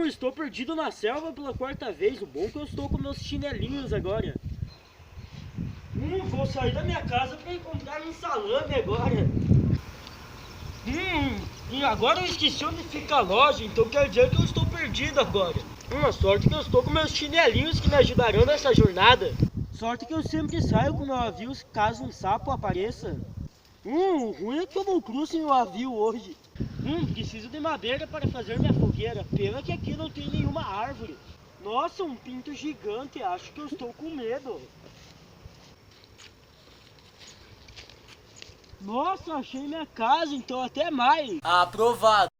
Estou perdido na selva pela quarta vez. O bom é que eu estou com meus chinelinhos agora. Vou sair da minha casa para encontrar um salame agora. E agora eu esqueci onde fica a loja, então quer dizer que eu estou perdido agora. Uma sorte que eu estou com meus chinelinhos que me ajudarão nessa jornada. Sorte que eu sempre saio com meu avio caso um sapo apareça. O ruim é que eu não cruzo meu avio hoje. Preciso de madeira para fazer minha fogueira. Pena que aqui não tem nenhuma árvore. Nossa, um pinto gigante. Acho que eu estou com medo. Nossa, achei minha casa, então até mais. Aprovado.